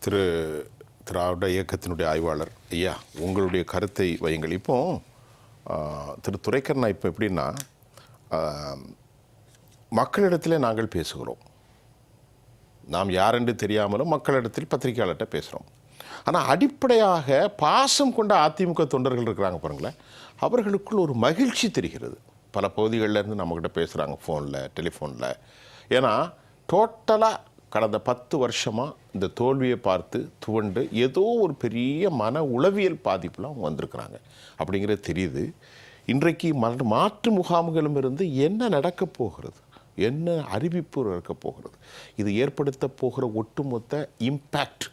திரு திராவிட இயக்கத்தினுடைய ஆய்வாளர் ஐயா, உங்களுடைய கருத்தை வையுங்கள். இப்போ திரு துரைக்கண்ணா, இப்போ எப்படின்னா மக்களிடத்தில் நாங்கள் பேசுகிறோம். நாம் யாரென்று தெரியாமலும் மக்களிடத்தில் பத்திரிகையாளர்கிட்ட பேசுகிறோம். ஆனால் அடிப்படையாக பாசம் கொண்ட அதிமுக தொண்டர்கள் இருக்கிறாங்க பாருங்களேன், அவர்களுக்குள் ஒரு மகிழ்ச்சி தெரிகிறது. பல பகுதிகளிலேருந்து நம்மக்கிட்ட பேசுகிறாங்க, ஃபோனில், டெலிஃபோனில். ஏன்னா டோட்டலாக கடந்த 10 வருஷமாக இந்த தோல்வியை பார்த்து துவண்டு ஏதோ ஒரு பெரிய மன உளவியல் பாதிப்பில் அவங்க வந்திருக்கிறாங்க அப்படிங்கிறது தெரியுது. இன்றைக்கு மாற்று முகாம்களும் இருந்து என்ன நடக்கப் போகிறது, என்ன அறிவிப்பு இருக்க போகிறது, இது ஏற்படுத்த போகிற ஒட்டுமொத்த இம்பேக்ட்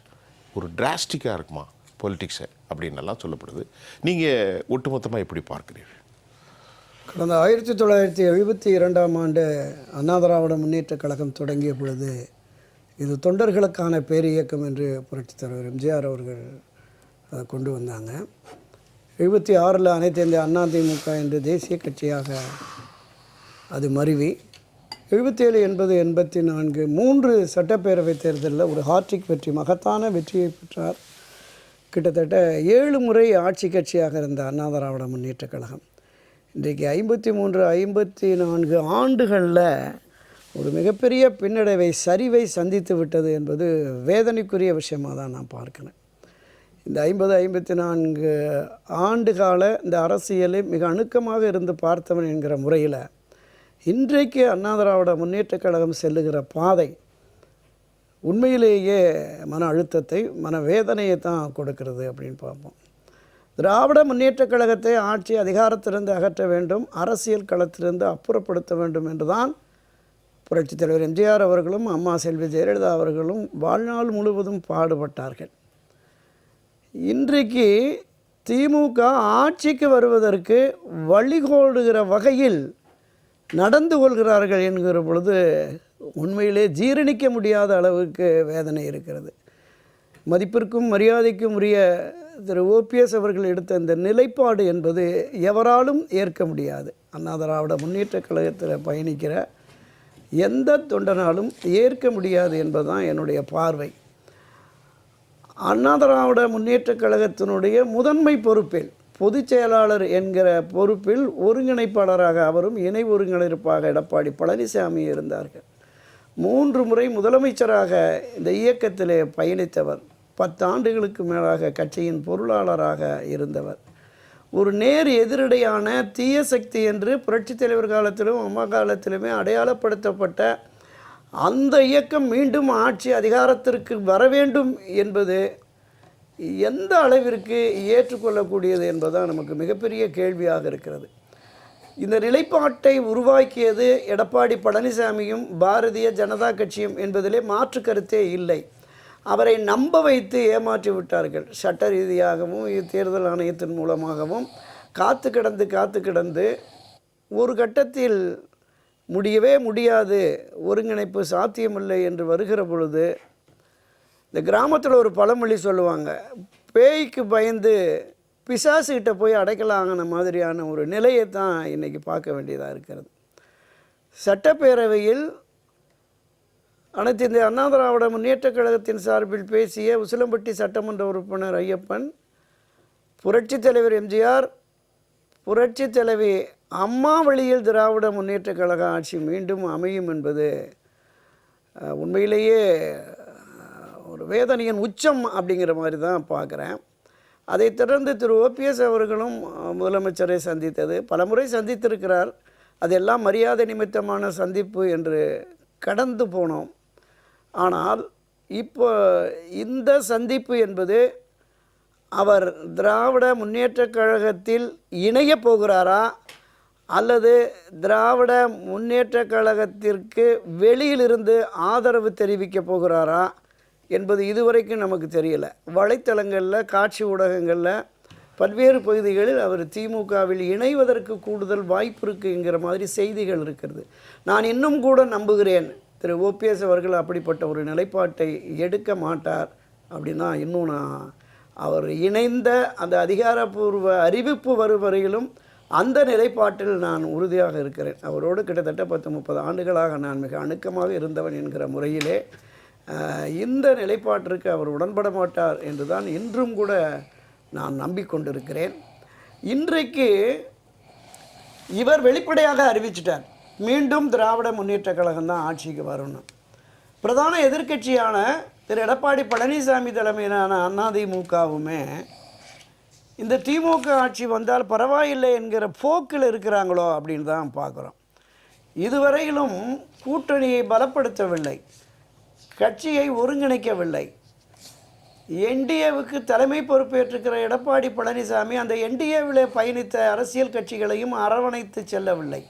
ஒரு டிராஸ்டிக்காக இருக்குமா பொலிட்டிக்ஸை அப்படின்னெல்லாம் சொல்லப்படுது. நீங்கள் ஒட்டுமொத்தமாக எப்படி பார்க்குறீர்கள்? கடந்த 1972ஆம் ஆண்டு அண்ணா திராவிட முன்னேற்றக் கழகம் தொடங்கிய பொழுது இது தொண்டர்களுக்கான பேரியக்கம் என்று புரட்சித் தலைவர் எம்ஜிஆர் அவர்கள் அதை கொண்டு வந்தாங்க. 76 அனைத்து இந்திய அண்ணா திமுக என்று தேசிய கட்சியாக அது மருவி 77, 80, 84 3 சட்டப்பேரவை தேர்தலில் ஒரு ஹாட்ரிக் வெற்றி, மகத்தான வெற்றியை பெற்றார். கிட்டத்தட்ட 7 முறை ஆட்சி கட்சியாக இருந்த அண்ணா திராவிட முன்னேற்றக் கழகம் இன்றைக்கு 53, 54 ஆண்டுகளில் ஒரு மிகப்பெரிய பின்னடைவை, சரிவை சந்தித்து விட்டது என்பது வேதனைக்குரிய விஷயமாக தான் நான் பார்க்கிறேன். இந்த 50, 54 ஆண்டு கால இந்த அரசியலை மிக அணுக்கமாக இருந்து பார்த்தவன் என்கிற முறையில் இன்றைக்கு அண்ணா திராவிட முன்னேற்றக் கழகம் செல்லுகிற பாதை உண்மையிலேயே மன அழுத்தத்தை, மன வேதனையை தான் கொடுக்கிறது அப்படின்னு பார்ப்போம். திராவிட முன்னேற்றக் கழகத்தை ஆட்சி அதிகாரத்திலிருந்து அகற்ற வேண்டும், அரசியல் களத்திலிருந்து அப்புறப்படுத்த வேண்டும் என்றுதான் புரட்சித் தலைவர் எம்ஜிஆர் அவர்களும் அம்மா செல்வி ஜெயலலிதா அவர்களும் வாழ்நாள் முழுவதும் பாடுபட்டார்கள். இன்றைக்கு திமுக ஆட்சிக்கு வருவதற்கு வழிகோடுகிற வகையில் நடந்து கொள்கிறார்கள் என்கிற பொழுது உண்மையிலே ஜீரணிக்க முடியாத அளவுக்கு வேதனை இருக்கிறது. மதிப்பிற்கும் மரியாதைக்கும் உரிய திரு ஓபிஎஸ் அவர்கள் எடுத்த இந்த நிலைப்பாடு என்பது எவராலும் ஏற்க முடியாது. அண்ணா திராவிட முன்னேற்றக் கழகத்தில் பயணிக்கிற எந்த தொண்டனாலும் ஏற்க முடியாது என்பதுதான் என்னுடைய பார்வை. அண்ணா திராவிட முன்னேற்றக் கழகத்தினுடைய முதன்மை பொறுப்பில், பொதுச் செயலாளர் என்கிற பொறுப்பில் ஒருங்கிணைப்பாளராக அவரும், இணை ஒருங்கிணைப்பாக எடப்பாடி பழனிசாமி இருந்தார்கள். 3 முறை முதலமைச்சராக இந்த இயக்கத்திலே பயணித்தவர், 10 ஆண்டுகளுக்கு மேலாக கட்சியின் பொருளாளராக இருந்தவர். ஒரு நேர் எதிரடையான தீய சக்தி என்று புரட்சித் தலைவர் காலத்திலும் அம்மா காலத்திலுமே அடையாளப்படுத்தப்பட்ட அந்த இயக்கம் மீண்டும் ஆட்சி அதிகாரத்திற்கு வர வேண்டும் என்பது எந்த அளவிற்கு ஏற்றுக்கொள்ளக்கூடியது என்பதுதான் நமக்கு மிகப்பெரிய கேள்வியாக இருக்கிறது. இந்த நிலைப்பாட்டை உருவாக்கியது எடப்பாடி பழனிசாமியும் பாரதிய ஜனதா கட்சியும் என்பதிலே மாற்று கருத்தே இல்லை. அவரை நம்ப வைத்து ஏமாற்றி விட்டார்கள். சட்ட ரீதியாகவும் தேர்தல் ஆணையத்தின் மூலமாகவும் காத்து கிடந்து ஒரு கட்டத்தில் முடியவே முடியாது, ஒருங்கிணைப்பு சாத்தியமில்லை என்று வருகிற பொழுது இந்த கிராமத்தில் ஒரு பழமொழி சொல்லுவாங்க, பேய்க்கு பயந்து பிசாசுகிட்ட போய் அடைக்கலாங்கின மாதிரியான ஒரு நிலையை தான் இன்றைக்கி பார்க்க வேண்டியதாக இருக்கிறது. சட்டப்பேரவையில் அனைத்து இந்திய அண்ணா திராவிட முன்னேற்றக் கழகத்தின் சார்பில் பேசிய உசிலம்பட்டி சட்டமன்ற உறுப்பினர் ஐயப்பன், புரட்சித் தலைவர் எம்ஜிஆர், புரட்சித் தலைவி அம்மா வழியில் திராவிட முன்னேற்றக் கழக ஆட்சி மீண்டும் அமையும் என்பது உண்மையிலேயே ஒரு வேதனையின் உச்சம் அப்படிங்கிற மாதிரி தான் பார்க்குறேன். அதைத் தொடர்ந்து திரு ஓபிஎஸ் அவர்களும் முதலமைச்சரை சந்தித்தது, பலமுறை சந்தித்திருக்கிறார். அதெல்லாம் மரியாதை நிமித்தமான சந்திப்பு என்று கடந்து போனோம். ஆனால் இப்போ இந்த சந்திப்பு என்பது அவர் திராவிட முன்னேற்றக் கழகத்தில் இணைய போகிறாரா அல்லது திராவிட முன்னேற்றக் கழகத்திற்கு வெளியிலிருந்து ஆதரவு தெரிவிக்க போகிறாரா என்பது இதுவரைக்கும் நமக்கு தெரியல. வலைத்தளங்களில், காட்சி ஊடகங்களில், பல்வேறு பகுதிகளில் அவர் திமுகவில் இணைவதற்கு கூடுதல் வாய்ப்பு இருக்குங்கிற மாதிரி செய்திகள் இருக்கிறது. நான் இன்னும் கூட நம்புகிறேன் திரு ஓபிஎஸ் அவர்கள் அப்படிப்பட்ட ஒரு நிலைப்பாட்டை எடுக்க மாட்டார் அப்படின்னா இன்னும் நான் அவர் இணைந்த அந்த அதிகாரப்பூர்வ அறிவிப்பு வரும் வரையிலும் அந்த நிலைப்பாட்டில் நான் உறுதியாக இருக்கிறேன். அவரோடு கிட்டத்தட்ட 10-30 ஆண்டுகளாக நான் மிக அணுக்கமாக இருந்தவன் என்கிற முறையிலே இந்த நிலைப்பாட்டிற்கு அவர் உடன்பட மாட்டார் என்று தான் இன்றும் கூட நான் நம்பிக்கொண்டிருக்கிறேன். இன்றைக்கு இவர் வெளிப்படையாக அறிவிச்சிட்டார், மீண்டும் திராவிட முன்னேற்றக் கழகம் தான் ஆட்சிக்கு வரணும். பிரதான எதிர்க்கட்சியான திரு எடப்பாடி பழனிசாமி தலைமையிலான அதிமுகவுமே இந்த திமுக ஆட்சி வந்தால் பரவாயில்லை என்கிற போக்கில் இருக்கிறாங்களோ அப்படின்னு தான் பார்க்குறோம். இதுவரையிலும் கூட்டணியை பலப்படுத்தவில்லை, கட்சியை ஒருங்கிணைக்கவில்லை. என்டிஏவுக்கு தலைமை பொறுப்பேற்றிருக்கிற எடப்பாடி பழனிசாமி அந்த என்டிஏவில் பயணித்த அரசியல் கட்சிகளையும் அரவணைத்து செல்லவில்லை.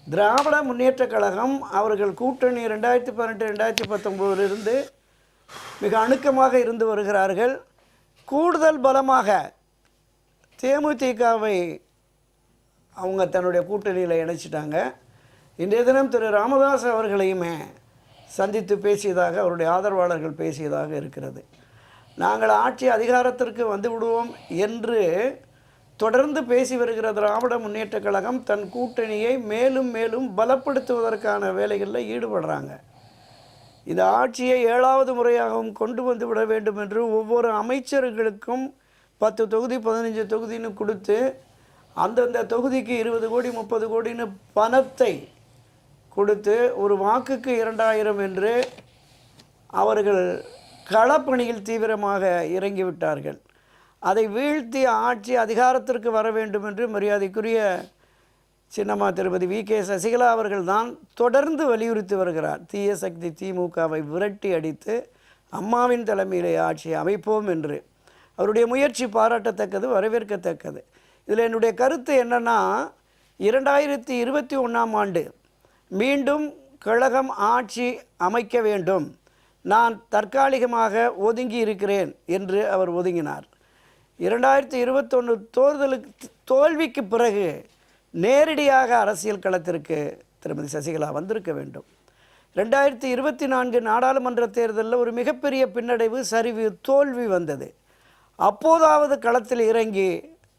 திராவிட முன்னேற்றக் கழகம் அவர்கள் கூட்டணி 2018 2019 மிக அணுக்கமாக இருந்து வருகிறார்கள். கூடுதல் பலமாக தேமுதிகவை அவங்க தன்னுடைய கூட்டணியில் இணைச்சிட்டாங்க. இன்றைய தினம் திரு ராமதாஸ் அவர்களையுமே சந்தித்து பேசியதாக அவருடைய ஆதரவாளர்கள் பேசியதாக இருக்கிறது. நாங்கள் ஆட்சி அதிகாரத்திற்கு வந்து விடுவோம் என்று தொடர்ந்து பேசி வருகிற திராவிட முன்னேற்றக் கழகம் தன் கூட்டணியை மேலும் மேலும் பலப்படுத்துவதற்கான வேலைகளில் ஈடுபடுறாங்க. இந்த ஆட்சியை 7வது முறையாகவும் கொண்டு வந்து விட வேண்டும் என்று ஒவ்வொரு அமைச்சர்களுக்கும் 10 தொகுதி 15 தொகுதின்னு கொடுத்து அந்தந்த தொகுதிக்கு 20 கோடி 30 கோடின்னு பணத்தை கொடுத்து ஒரு வாக்குக்கு 2000 என்று அவர்கள் களப்பணியில் தீவிரமாக இறங்கிவிட்டார்கள். அதை வீழ்த்தி ஆட்சி அதிகாரத்திற்கு வர வேண்டும் என்று மரியாதைக்குரிய சின்னம்மா திருப்பதி வி.கே. சசிகலா அவர்கள் தான் தொடர்ந்து வலியுறுத்தி வருகிறார். தீய சக்தி திமுகவை விரட்டி அடித்து அம்மாவின் தலைமையிலே ஆட்சி அமைப்போம் என்று. அவருடைய முயற்சி பாராட்டத்தக்கது, வரவேற்கத்தக்கது. இதில் என்னுடைய கருத்து என்னென்னா, 2021ஆம் ஆண்டு மீண்டும் கழகம் ஆட்சி அமைக்க வேண்டும், நான் தற்காலிகமாக ஒதுங்கி இருக்கிறேன் என்று அவர் ஒதுங்கினார். 2021 தேர்தலுக்கு தோல்விக்கு பிறகு நேரடியாக அரசியல் களத்திற்கு திருமதி சசிகலா வந்திருக்க வேண்டும். 2024 நாடாளுமன்ற தேர்தலில் ஒரு மிகப்பெரிய பின்னடைவு, சரிவு, தோல்வி வந்தது. அப்போதாவது களத்தில் இறங்கி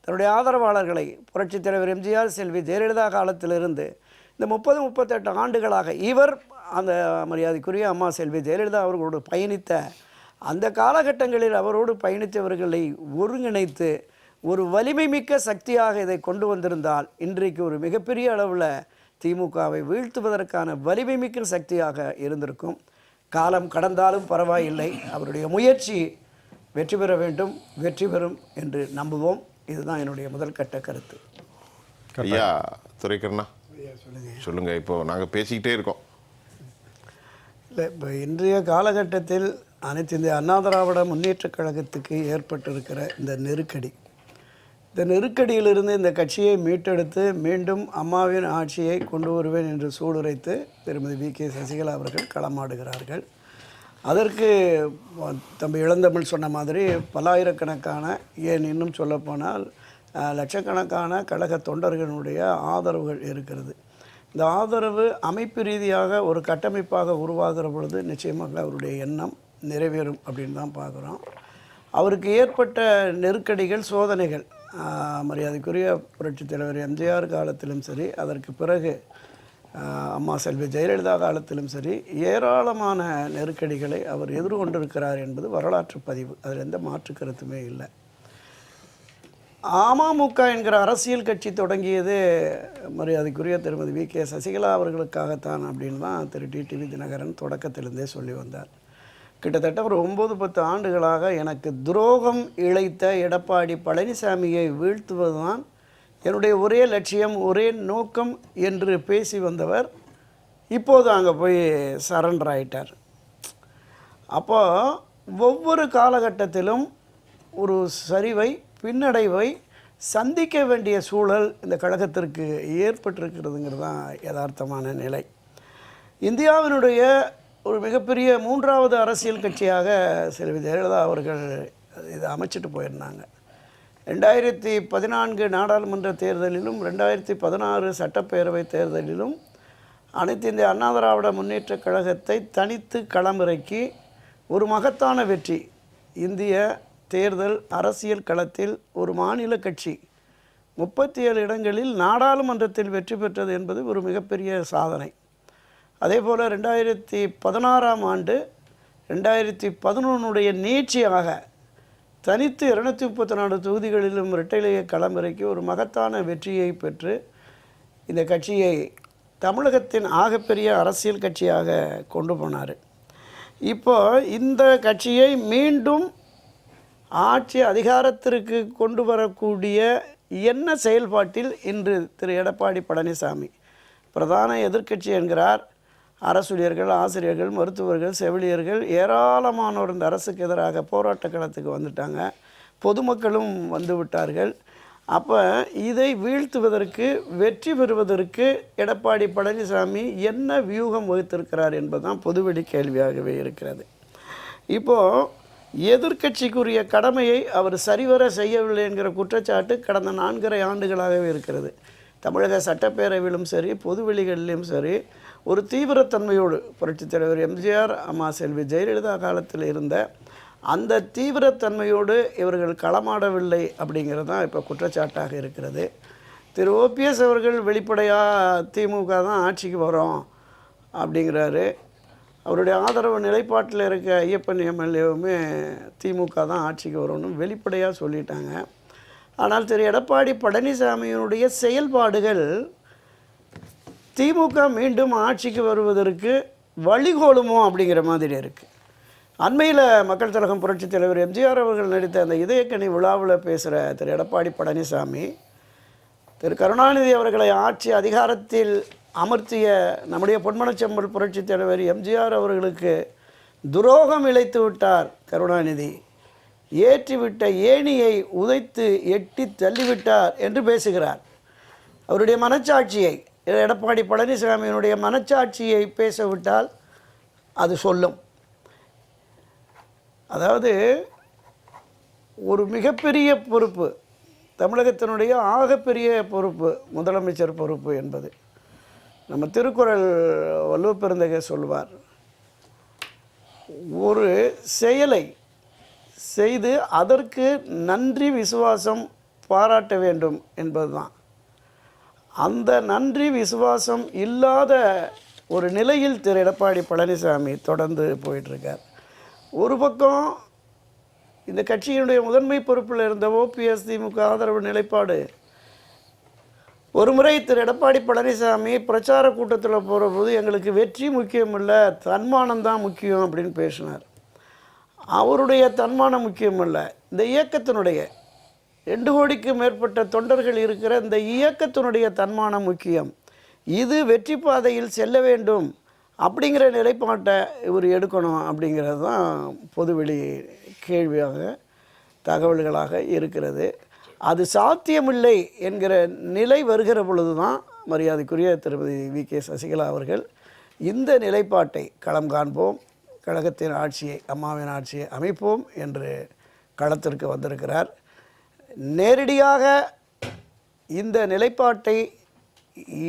தன்னுடைய ஆதரவாளர்களை புரட்சித் தலைவர் எம்ஜிஆர், செல்வி ஜெயலலிதா காலத்திலிருந்து இந்த 30-38 ஆண்டுகளாக இவர் அந்த மரியாதைக்குரிய அம்மா செல்வி ஜெயலலிதா அவர்களோடு பயணித்த அந்த காலகட்டங்களில் அவரோடு பயணித்தவர்களை ஒருங்கிணைத்து ஒரு வலிமை மிக்க சக்தியாக இதை கொண்டு வந்திருந்தால் இன்றைக்கு ஒரு மிகப்பெரிய அளவில் திமுகவை வீழ்த்துவதற்கான வலிமை மிக்க சக்தியாக இருந்திருக்கும். காலம் கடந்தாலும் பரவாயில்லை, அவருடைய முயற்சி வெற்றி பெற வேண்டும், வெற்றி பெறும் என்று நம்புவோம். இதுதான் என்னுடைய முதல் கட்ட கருத்து. ஐயா துரைக்கண்ணா சொல்லுங்கள். இப்போ நாங்கள் பேசிக்கிட்டே இருக்கோம். இல்லை, இப்போ இன்றைய காலகட்டத்தில் அனைத்து இந்திய அண்ணா திராவிட முன்னேற்றக் கழகத்துக்கு ஏற்பட்டிருக்கிற இந்த நெருக்கடியிலிருந்து இந்த கட்சியை மீட்டெடுத்து மீண்டும் அம்மாவின் ஆட்சியை கொண்டு வருவேன் என்று சூளுரைத்து திருமதி வி.கே. சசிகலா அவர்கள் களமாடுகிறார்கள். அதற்கு தம்பி இளந்தமிழ் சொன்ன மாதிரி பல்லாயிரக்கணக்கான, ஏன் இன்னும் சொல்லப்போனால் லட்சக்கணக்கான கழக தொண்டர்களுடைய ஆதரவுகள் இருக்கிறது. இந்த ஆதரவு அமைப்பு ரீதியாக ஒரு கட்டமைப்பாக உருவாகிற பொழுது நிச்சயமாக அவருடைய எண்ணம் நிறைவேறும் அப்படின்னு தான் பார்க்குறோம். அவருக்கு ஏற்பட்ட நெருக்கடிகள், சோதனைகள் மரியாதைக்குரிய புரட்சித் தலைவர் எம்ஜிஆர் காலத்திலும் சரி, அதற்கு பிறகு அம்மா செல்வி ஜெயலலிதா காலத்திலும் சரி, ஏராளமான நெருக்கடிகளை அவர் எதிர்கொண்டிருக்கிறார் என்பது வரலாற்று பதிவு. அதில் எந்த மாற்று கருத்துமே இல்லை. அமமுக என்கிற அரசியல் கட்சி தொடங்கியது மரியாதைக்குரிய திருமதி வி.கே. சசிகலா அவர்களுக்காகத்தான் அப்படின்னு தான் திரு டிடிவி தினகரன் தொடக்கத்திலிருந்தே சொல்லி வந்தார். கிட்டத்தட்ட ஒரு 9-10 ஆண்டுகளாக எனக்கு துரோகம் இழைத்த எடப்பாடி பழனிசாமியை வீழ்த்துவது தான் என்னுடைய ஒரே லட்சியம், ஒரே நோக்கம் என்று பேசி வந்தவர் இப்போது அங்கே போய் சரண்டர் ஆகிட்டார். அப்போது ஒவ்வொரு காலகட்டத்திலும் ஒரு சரிவை, பின்னடைவை சந்திக்க வேண்டிய சூழல் இந்த கழகத்திற்கு ஏற்பட்டிருக்கிறதுங்கிறது தான் யதார்த்தமான நிலை. இந்தியாவினுடைய ஒரு மிகப்பெரிய 3வது அரசியல் கட்சியாக செல்வி ஜெயலலிதா அவர்கள் இதை அமைச்சிட்டு போயிருந்தாங்க. 2014 நாடாளுமன்ற தேர்தலிலும் 2016 சட்டப்பேரவை தேர்தலிலும் அனைத்து இந்திய அண்ணா திராவிட முன்னேற்றக் கழகத்தை தனித்து களமிறக்கி ஒரு மகத்தான வெற்றி. இந்திய தேர்தல் அரசியல் களத்தில் ஒரு மாநில கட்சி 37 இடங்களில் நாடாளுமன்றத்தில் வெற்றி பெற்றது என்பது ஒரு மிகப்பெரிய சாதனை. அதே போல் 2016ஆம் ஆண்டு 2011 நீட்சியாக தனித்து 234 தொகுதிகளிலும் இரட்டைலையை களமிறக்கி ஒரு மகத்தான வெற்றியை பெற்று இந்த கட்சியை தமிழகத்தின் ஆகப்பெரிய அரசியல் கட்சியாக கொண்டு போனார். இப்போ இந்த கட்சியை மீண்டும் ஆட்சி அதிகாரத்திற்கு கொண்டு வரக்கூடிய என்ன செயல்பாட்டில் இன்று திரு எடப்பாடி பழனிசாமி பிரதான எதிர்க்கட்சி என்கிறார். அரசூழியர்கள், ஆசிரியர்கள், மருத்துவர்கள், செவிலியர்கள் ஏராளமானோர் இந்த அரசுக்கு எதிராக போராட்ட களத்துக்கு வந்துட்டாங்க. பொதுமக்களும் வந்து விட்டார்கள். அப்போ இதை வீழ்த்துவதற்கு, வெற்றி பெறுவதற்கு எடப்பாடி பழனிசாமி என்ன வியூகம் வகுத்திருக்கிறார் என்பதுதான் பொதுவெளி கேள்வியாகவே இருக்கிறது. இப்போது எதிர்க்கட்சிக்குரிய கடமையை அவர் சரிவர செய்யவில்லை என்கிற குற்றச்சாட்டு கடந்த 4.5 ஆண்டுகளாகவே இருக்கிறது. தமிழக சட்டப்பேரவையிலும் சரி, பொதுவெளிகளிலும் சரி, ஒரு தீவிரத்தன்மையோடு புரட்சித் தலைவர் எம்ஜிஆர், அம்மா செல்வி ஜெயலலிதா காலத்தில் இருந்த அந்த தீவிரத்தன்மையோடு இவர்கள் களமாடவில்லை அப்படிங்கிறது தான் இப்போ குற்றச்சாட்டாக இருக்கிறது. திரு ஓபிஎஸ் அவர்கள் வெளிப்படையாக திமுக தான் ஆட்சிக்கு வரோம் அப்படிங்கிறாரு. அவருடைய ஆதரவு நிலைப்பாட்டில் இருக்க ஐயப்பன் எம்எல்ஏவுமே திமுக தான் ஆட்சிக்கு வரும்னு வெளிப்படையாக சொல்லிட்டாங்க. ஆனால் திரு எடப்பாடி பழனிசாமியினுடைய செயல்பாடுகள் திமுக மீண்டும் ஆட்சிக்கு வருவதற்கு வழிகோலுமோ அப்படிங்கிற மாதிரி இருக்குது. அண்மையில் மக்கள் திலகம் புரட்சித் தலைவர் எம்ஜிஆர் அவர்கள் நடித்த அந்த இதயக்கனி விழாவில் பேசுகிற திரு எடப்பாடி பழனிசாமி திரு கருணாநிதி அவர்களை ஆட்சி அதிகாரத்தில் அமர்த்திய நம்முடைய பொன்மனச்செம்மல் புரட்சித் தலைவர் எம்ஜிஆர் அவர்களுக்கு துரோகம் இழைத்து விட்டார் கருணாநிதி, ஏற்றிவிட்ட ஏணியை உதைத்து எட்டி தள்ளிவிட்டார் என்று பேசுகிறார். அவருடைய மனச்சாட்சியை, எடப்பாடி பழனிசாமியினுடைய மனச்சாட்சியை பேசவிட்டால் அது சொல்லும். அதாவது ஒரு மிகப்பெரிய பொறுப்பு, தமிழகத்தினுடைய ஆகப்பெரிய பொறுப்பு முதலமைச்சர் பொறுப்பு என்பது. நம்ம திருக்குறள் வள்ளுவ பெருந்தகை சொல்வார், ஒரு செயலை செய்து அதற்கு நன்றி விசுவாசம் பாராட்ட வேண்டும் என்பதுதான். அந்த நன்றி விசுவாசம் இல்லாத ஒரு நிலையில் திரு எடப்பாடி பழனிசாமி தொடர்ந்து போயிட்டுருக்கார். ஒரு பக்கம் இந்த கட்சியினுடைய முதன்மை பொறுப்பில் இருந்த ஓபிஎஸ் திமுக ஆதரவு நிலைப்பாடு, ஒரு முறை திரு எடப்பாடி பழனிசாமி பிரச்சார கூட்டத்தில் போகிற போது எங்களுக்கு வெற்றி முக்கியம் இல்லை, தன்மானம் தான் முக்கியம் அப்படின்னு பேசினார். அவருடைய தன்மானம் முக்கியம் இல்லை, இந்த இயக்கத்தினுடைய 2 கோடிக்கு மேற்பட்ட தொண்டர்கள் இருக்கிற இந்த இயக்கத்தினுடைய தன்மானம் முக்கியம். இது வெற்றி பாதையில் செல்ல வேண்டும் அப்படிங்கிற நிலைப்பாட்டை இவர் எடுக்கணும் அப்படிங்கிறது தான் பொதுவெளி கேள்வியாக, தகவல்களாக இருக்கிறது. அது சாத்தியமில்லை என்கிற நிலை வருகிற பொழுது தான் மரியாதைக்குரிய திருமதி வி.கே. சசிகலா அவர்கள் இந்த நிலைப்பாட்டை களம் காண்போம், கழகத்தின் ஆட்சியை, அம்மாவின் ஆட்சியை அமைப்போம் என்று களத்திற்கு வந்திருக்கிறார். நேரடியாக இந்த நிலைப்பாட்டை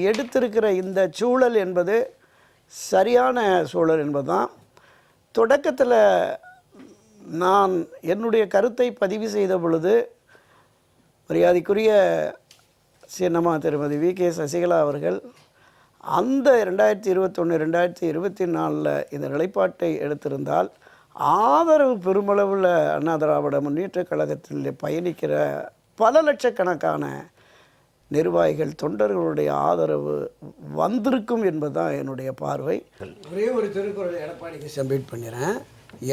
எடுத்திருக்கிற இந்த சூழல் என்பது சரியான சூழல் என்பதுதான். தொடக்கத்தில் நான் என்னுடைய கருத்தை பதிவு செய்த பொழுது மரியாதைக்குரிய சின்னம்மா திருமதி வி.கே. சசிகலா அவர்கள் அந்த 2021 2024 இந்த நிலைப்பாட்டை எடுத்திருந்தால் ஆதரவு பெருமளவில் அண்ணா திராவிட முன்னேற்றக் கழகத்தில் பயணிக்கிற பல லட்சக்கணக்கான நிர்வாகிகள், தொண்டர்களுடைய ஆதரவு வந்திருக்கும் என்பதுதான் என்னுடைய பார்வை. ஒரே ஒரு திருக்குறள் எடப்பாடிக்கு சப்மிட் பண்ணிடுறேன்.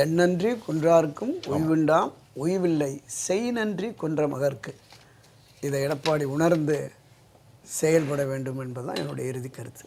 எண்ணன்றி குன்றார்க்கும் உய்வுண்டாம், உய்வில்லை செய் நன்றி குன்ற மகற்கு. இதை எடப்பாடி உணர்ந்து செயல்பட வேண்டும் என்பதுதான் என்னுடைய இறுதி கருத்து.